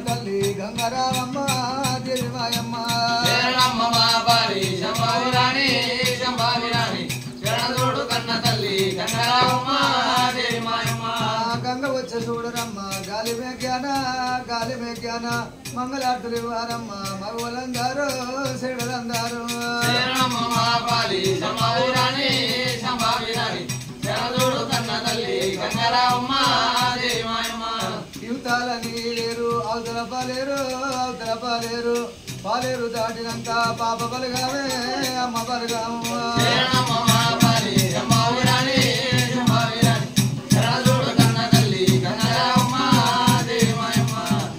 తల్లి గంగరావమ్మ దేవి మాయమ్మ శరణమ్మ మా పాలి శంభావిరాణి శంభావిరాణి శరణదోడు కన్న తల్లి గంగరావమ్మ దేవి మాయమ్మ గంగ వచ్చే చూడరమ్మ గాలి మేఘ్యాన మంగళార్తులు వారమ్మ మగవలందారు చెడులందారు శరణమ్మ మా పాలి శంభావిరాణి శంభావిరాణి శరణదోడు కన్న తల్లి గంగరావమ్మ దేవి మాయమ్మ యువతాల నీలేరు అవతల పాలేరు దాటినంత పాప బలగామే అమ్మ బలగాము శరణమ్మ మా పాలి శంభావిరాణి శంభావిరాణి శరణదోడు కన్న తల్లి గంగరావమ్మ దేవి మాయమ్మ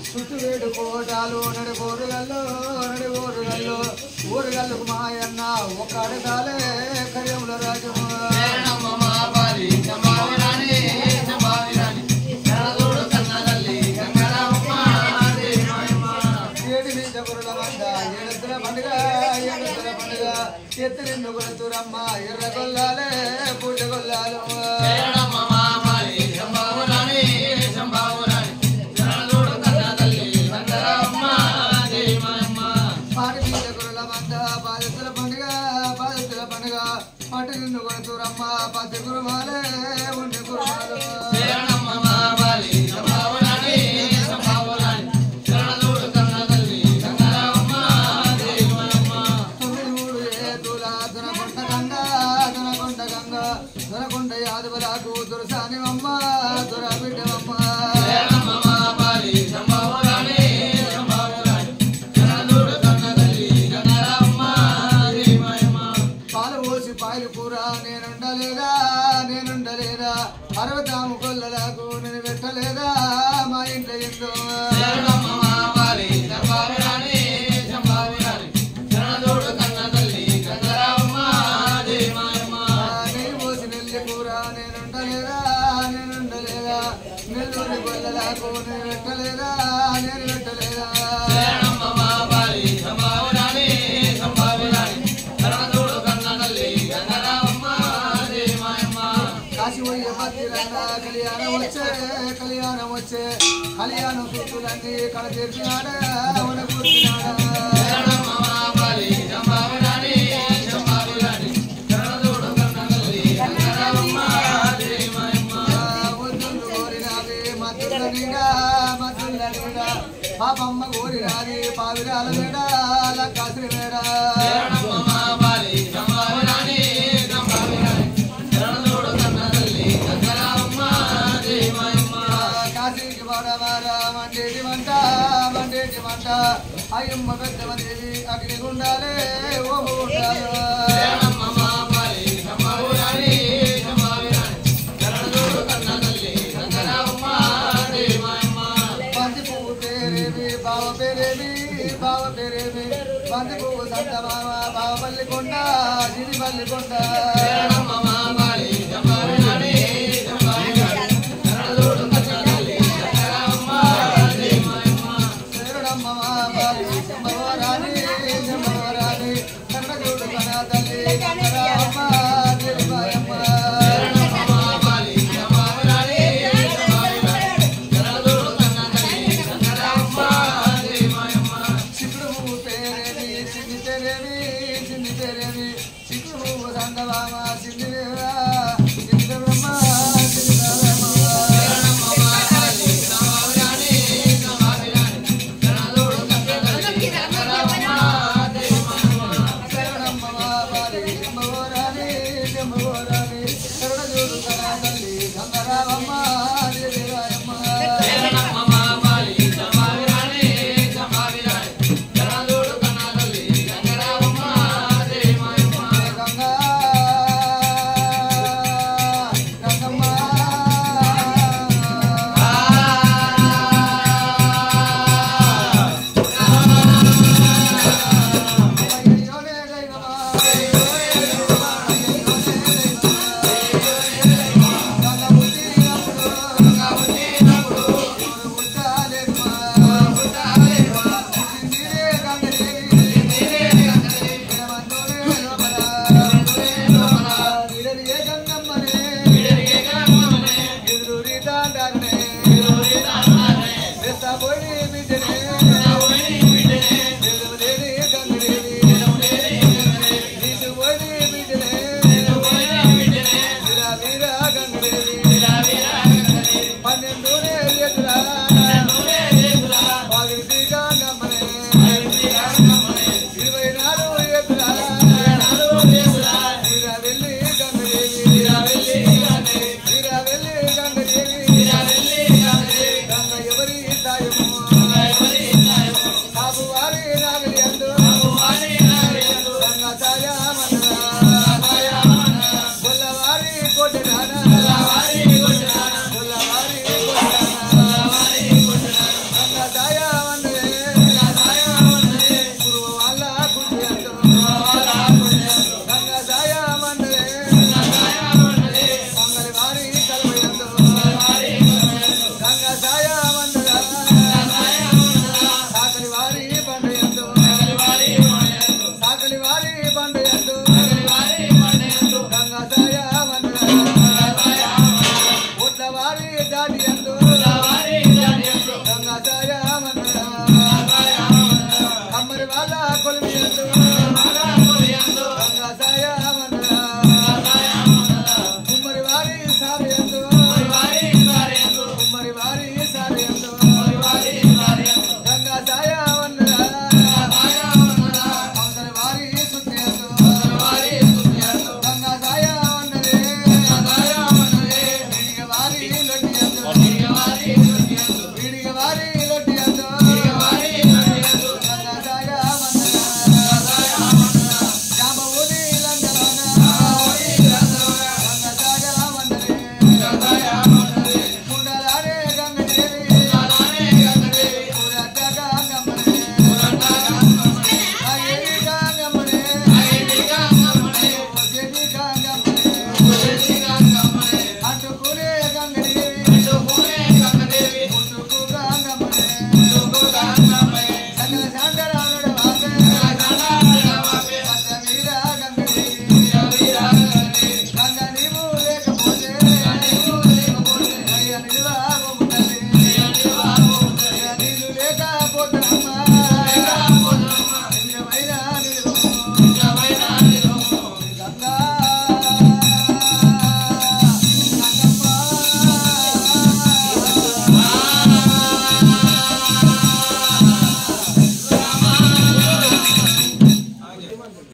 చుట్టువేడు కోటాలు నడిపోరుగల్లో ఊరుగల్లుకు మాయన్న ఒక అడగాలే కర్యముల రాజు శరణమ్మ మా పాలి శంభావిరాణి శంభావిరాణి శరణదోడు కన్న తల్లి గంగరావమ్మ దేవి మాయమ్మ ఏడు మీద గురుల వంద ఏడుద్ర పండుగ ఎత్తిరిన్ను కొడుతురమ్మ ఎర్ర గొల్లాలే పూజ గొల్లాలు శరణమ్మ మా పాలి శంభావిరాణి శంభావిరాణి శరణదోడు కన్న తల్లి గంగరావమ్మ దేవి మాయమ్మ పాటి మీద గురుల వంద బాధితుల పండుగ పాటి నిన్ను కొడుతురమ్మ పతి గురుమాలే ఉండి గురుమాలు శరణమ్మ మా పాలి శంభావిరాణి శంభావిరాణి శరణదోడు కన్న తల్లి గంగరావమ్మ దేవి మాయమ్మ 93 ఏతుల దొరకొండ యాదవరాకు దురసానివమ్మ దురబిడ్డవమ్మ శరణమ్మ మా పాలి శంభావిరాణి శంభావిరాణి శరణదోడు కన్న తల్లి గంగరావమ్మ దేవి మాయమ్మ పాలు పోసి పాయలు కూర నేనుండలేదా అరవతాము కొల్లలకు నేను పెట్టలేదా మా ఇంట్లో ఎందో శరణమ్మ మా పాలి శంభావిరాణి శంభావిరాణి శరణదోడు కన్న తల్లి గంగరావమ్మ దేవి మాయమ్మ నేను పోసి నెల్లి కూర నేనుండలేదా నెల్లూరి కొల్లలకు నేను పెట్టలేదా శరణమ్మ మా పాలి శంభావిరాణి శంభావిరాణి శరణదోడు కన్న తల్లి గంగరావమ్మ దేవి మాయమ్మ కాశీ పోయే భక్తులన్న కళ్యాణం కూతులన్నీ కడ తీర్చినాడా కూర్చున్నాడా శరణమ్మ మా పాలి శంభావిరాణి శంభావిరాణి శరణదోడు కన్న తల్లి గంగరావమ్మ దేవి మాయమ్మ వద్దులు కోరినాది మద్దుల నీడా పాపమ్మ కోరినాది పావిరాల మేడ లక్కాశ్రీ మేడ శరణమ్మ మా పాలి శంభావిరాణి శంభావిరాణి శరణదోడు కన్న తల్లి గంగరావమ్మ దేవి మాయమ్మ కాశీకి వాడవార మండేటి మంట అయ్యమ్మ పెద్దమదేవి అగ్ని గుండాలే ఓము ఉండాలి శరణమ్మ మా పాలి శంభావిరాణి శంభావిరాణి శరణదోడు కన్న తల్లి గంగరావమ్మ దేవి మాయమ్మ బంతి పువ్వు పేరేమి బావ పేరేమి బంతి పువ్వు సంత బావ పల్లికొండ జిడి పల్లికొండ శరణమ్మ మా పాలి శంభావిరాణి శంభావిరాణి శరణదోడు కన్న తల్లి గంగరావమ్మ దేవి మాయమ్మ శరణమ్మ బాలి శంభవరాణి కన్నజోడు కన తల్లి గంగరామ్మ దేవి మాయమ్మ శరణమ్మ మా పాలి శంభావిరాణి శంభావిరాణి శరణదోడు కన్న తల్లి గంగరావమ్మ దేవి మాయమ్మ చిక్కుడు పువ్వు పేరేమి చిన్ని పేరేమి చిక్కుడు పువ్వు సంగవామ చిన్ని బ్రహ్మ శరణమ్మ మా పాలి శంభావిరాణి శంభావిరాణి శరణదోడు కన్న తల్లి గంగరావమ్మ దేవి మాయమ్మ శరణమ్మ బాలి శంభవరాణి శరణజోడు కన తల్లి గంగరామమ్మ దేవి రాయమ్మ శరణమ్మ మా పాలి శంభావిరాణి శంభావిరాణి శరణదోడు కన్న తల్లి గంగరావమ్మ దేవి మాయమ్మ గంగమ్మ అయ్యోనే దైవమా పోయి